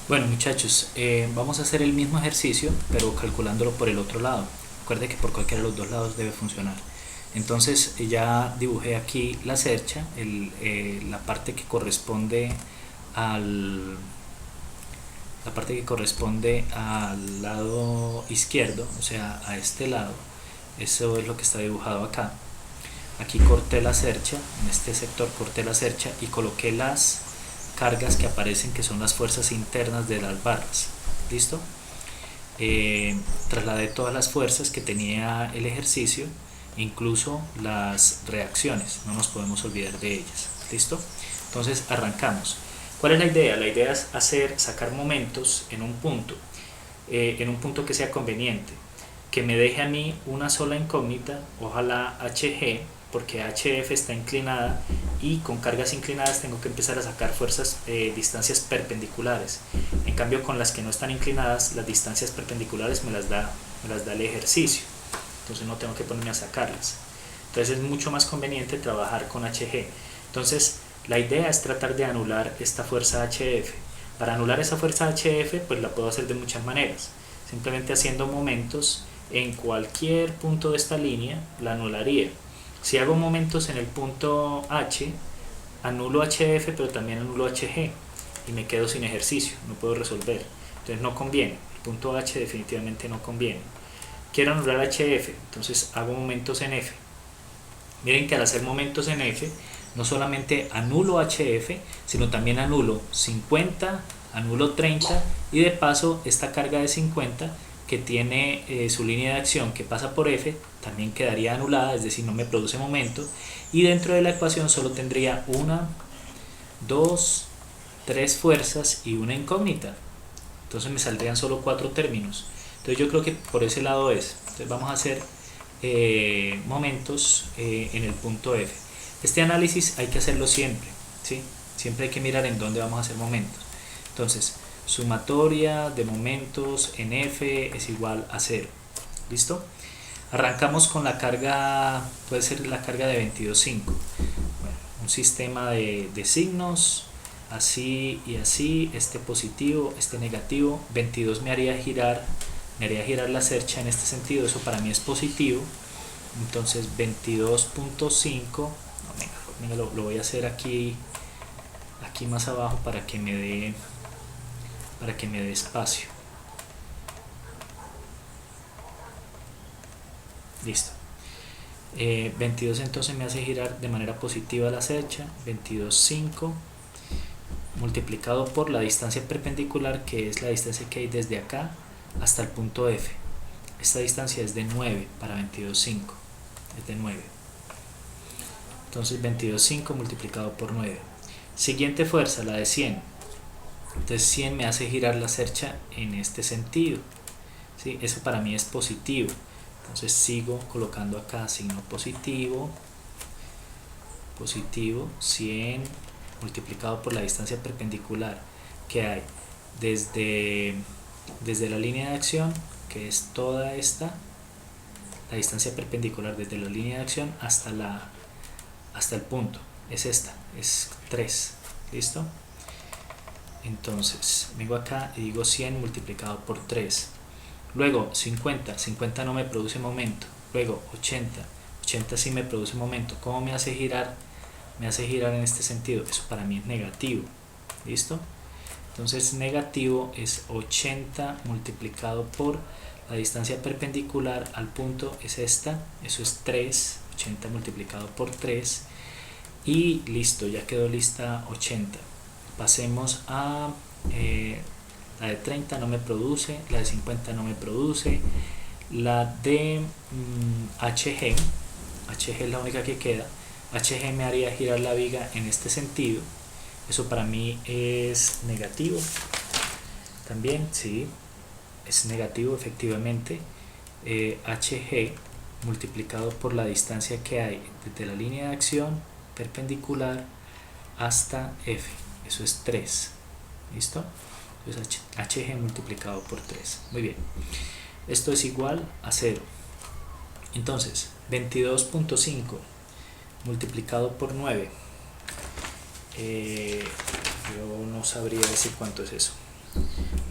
Bueno muchachos, vamos a hacer el mismo ejercicio pero calculándolo por el otro lado. Recuerde que por cualquiera de los dos lados debe funcionar. Entonces ya dibujé aquí la cercha, la parte que corresponde al la parte que corresponde al lado izquierdo, o sea a este lado. Eso es lo que está dibujado acá. Aquí corté la cercha, en este sector corté la cercha y coloqué las cargas que aparecen, que son las fuerzas internas de las barras. ¿Listo? Trasladé todas las fuerzas que tenía el ejercicio, incluso las reacciones, no nos podemos olvidar de ellas. ¿Listo? Entonces arrancamos. ¿Cuál es la idea? La idea es sacar momentos en un punto que sea conveniente, que me deje a mí una sola incógnita, ojalá HG, porque HF está inclinada y con cargas inclinadas tengo que empezar a sacar distancias perpendiculares. En cambio, con las que no están inclinadas, las distancias perpendiculares me las da el ejercicio, entonces no tengo que ponerme a sacarlas. Entonces es mucho más conveniente trabajar con HG. Entonces la idea es tratar de anular esta fuerza HF. Para anular esa fuerza HF, pues la puedo hacer de muchas maneras, simplemente haciendo momentos en cualquier punto de esta línea la anularía. Si hago momentos en el punto H, anulo HF pero también anulo HG y me quedo sin ejercicio, no puedo resolver. Entonces no conviene, el punto H definitivamente no conviene. Quiero anular HF, entonces hago momentos en F. Miren que al hacer momentos en F, no solamente anulo HF, sino también anulo 50, anulo 30 y de paso esta carga de 50 que tiene su línea de acción que pasa por F también quedaría anulada, es decir, no me produce momento, y dentro de la ecuación solo tendría una, dos, tres fuerzas y una incógnita. Entonces me saldrían solo cuatro términos. Entonces yo creo que por ese lado es. Entonces vamos a hacer momentos en el punto F. Este análisis hay que hacerlo siempre, ¿sí? Siempre hay que mirar en dónde vamos a hacer momentos. Entonces, sumatoria de momentos en F es igual a 0. ¿Listo? Arrancamos con la carga, puede ser la carga de 22.5. Bueno, un sistema de signos, así y así, este positivo, este negativo. 22 me haría girar la cercha en este sentido, eso para mí es positivo. Entonces 22.5, no, venga, lo voy a hacer aquí más abajo para que me dé espacio. Listo. 22 entonces me hace girar de manera positiva la cercha. 22.5 multiplicado por la distancia perpendicular, que es la distancia que hay desde acá hasta el punto F. Esta distancia es de 9 para 22.5, es de 9. Entonces 22.5 multiplicado por 9. Siguiente fuerza, la de 100. Entonces 100 me hace girar la cercha en este sentido, ¿sí? Eso para mí es positivo. Entonces sigo colocando acá signo positivo, 100 multiplicado por la distancia perpendicular que hay desde la línea de acción, que es toda esta, la distancia perpendicular desde la línea de acción hasta el punto, es esta, es 3. ¿Listo? Entonces vengo acá y digo 100 multiplicado por 3. Luego 50 no me produce momento. Luego 80 sí me produce momento. ¿Cómo me hace girar? Me hace girar en este sentido. Eso para mí es negativo. ¿Listo? Entonces negativo es 80 multiplicado por la distancia perpendicular al punto, es esta. Eso es 3. 80 multiplicado por 3. Y listo, ya quedó lista 80. Pasemos a la de 30 no me produce, la de 50 no me produce, la de HG es la única que queda. HG me haría girar la viga en este sentido, eso para mí es negativo también, sí, es negativo efectivamente. HG multiplicado por la distancia que hay desde la línea de acción perpendicular hasta F, eso es 3. ¿Listo? Entonces HG multiplicado por 3. Muy bien. Esto es igual a 0. Entonces 22.5 multiplicado por 9. Yo no sabría decir cuánto es eso.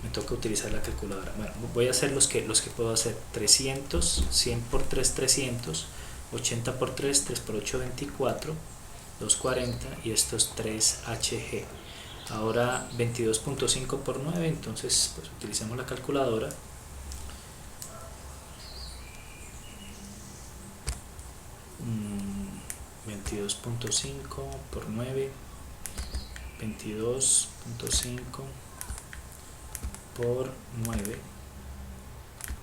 me toca utilizar la calculadora. Bueno, voy a hacer los que puedo hacer. 300, 100 por 3, 300, 80 por 3, 3 por 8, 24, 240 y esto es 3HG. Ahora 22.5 por 9, entonces pues utilicemos la calculadora. 22.5 por 9, 22.5 por 9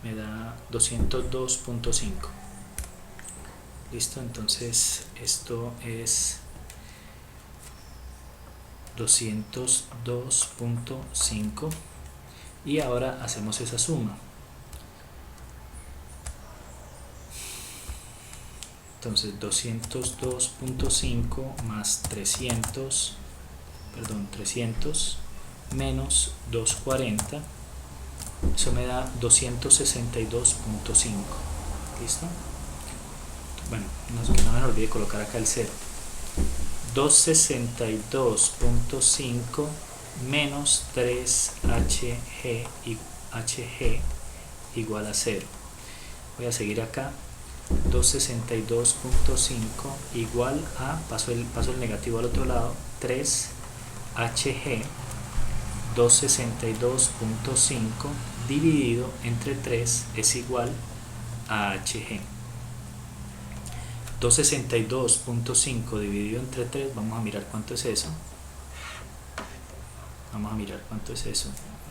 me da 202.5. Listo, entonces esto es 202.5 y ahora hacemos esa suma. Entonces 202.5 más 300 menos 240, eso me da 262.5. ¿Listo? Bueno, que no me olvide colocar acá el 0. 262.5 menos 3HG igual a 0. Voy a seguir acá. 262.5 igual a, paso el negativo al otro lado, 3HG. 262.5 dividido entre 3 es igual a HG. 262.5 dividido entre 3, vamos a mirar cuánto es eso.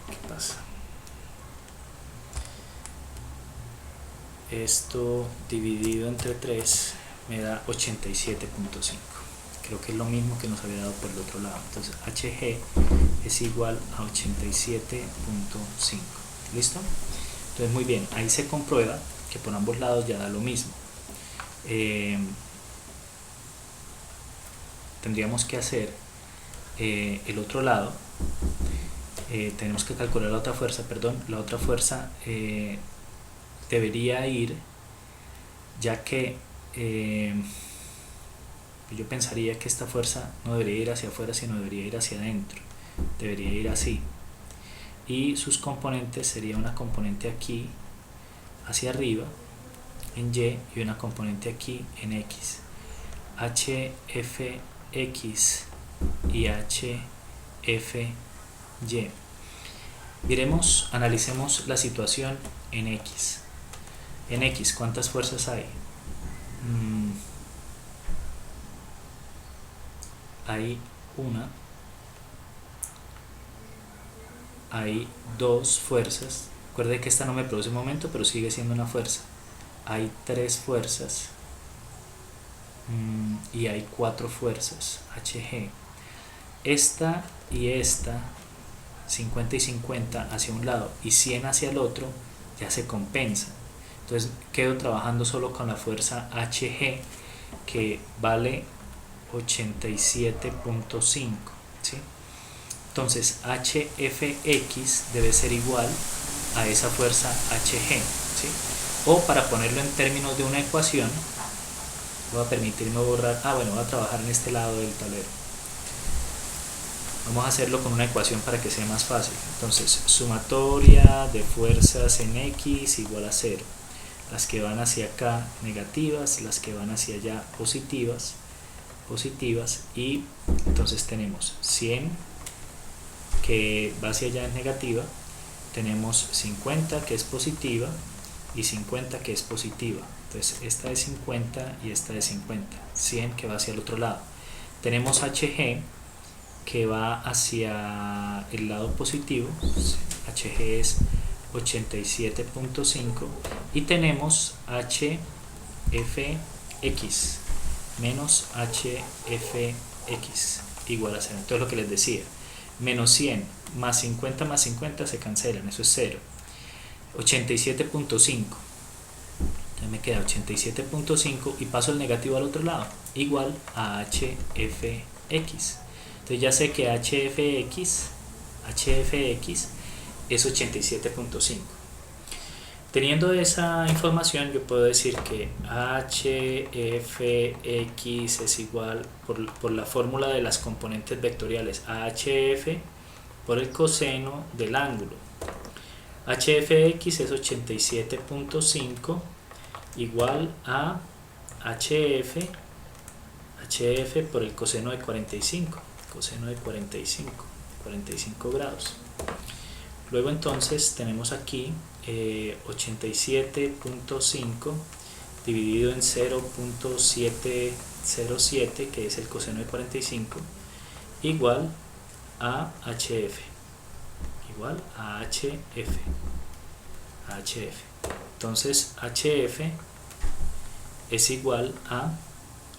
¿Qué pasa? Esto dividido entre 3 me da 87.5. Creo que es lo mismo que nos había dado por el otro lado. Entonces HG es igual a 87.5. ¿Listo? Entonces muy bien, ahí se comprueba que por ambos lados ya da lo mismo. Tendríamos que hacer el otro lado. Tenemos que calcular la otra fuerza, la otra fuerza debería ir, ya que yo pensaría que esta fuerza no debería ir hacia afuera, sino debería ir hacia adentro, debería ir así, y sus componentes sería una componente aquí hacia arriba en Y y una componente aquí en X. HFX y HFY. Analicemos la situación en X. En X, ¿cuántas fuerzas hay? Hay una, hay dos fuerzas. Recuerde que esta no me produce un momento, pero sigue siendo una fuerza. Hay tres fuerzas y hay cuatro fuerzas, HG. Esta y esta, 50 y 50 hacia un lado y 100 hacia el otro, ya se compensa. Entonces quedo trabajando solo con la fuerza HG, que vale 87.5, ¿sí? Entonces HFX debe ser igual a esa fuerza HG, ¿sí? O para ponerlo en términos de una ecuación, voy a permitirme borrar, voy a trabajar en este lado del tablero. Vamos a hacerlo con una ecuación para que sea más fácil. Entonces, sumatoria de fuerzas en X igual a 0. Las que van hacia acá negativas, las que van hacia allá positivas, y entonces tenemos 100 que va hacia allá es negativa, tenemos 50 que es positiva y 50 que es positiva. Entonces esta es 50 y esta es 50. 100 que va hacia el otro lado. Tenemos HG que va hacia el lado positivo, HG es 87.5, y tenemos HFX menos HFX igual a 0. Entonces lo que les decía, menos 100 más 50 se cancelan, eso es 0. 87.5, entonces me queda 87.5 y paso el negativo al otro lado, igual a HFX. Entonces ya sé que HFX es 87.5. Teniendo esa información, yo puedo decir que HFX es igual, por la fórmula de las componentes vectoriales, a HF por el coseno del ángulo. HFX es 87.5 igual a HF por el coseno de 45, coseno de 45 grados. Luego entonces tenemos aquí 87.5 dividido en 0.707, que es el coseno de 45, igual a HF, igual a HF. Entonces HF es igual a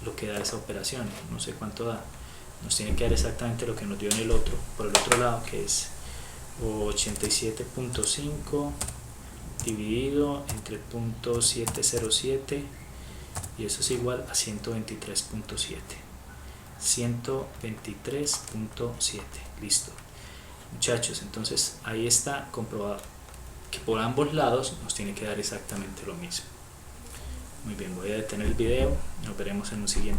lo que da esa operación, no sé cuánto da, nos tiene que dar exactamente lo que nos dio en el otro, por el otro lado, que es 87.5 dividido entre 0.707, y eso es igual a 123.7. 123.7. Listo, muchachos. Entonces ahí está comprobado que por ambos lados nos tiene que dar exactamente lo mismo. Muy bien, voy a detener el video, nos veremos en un siguiente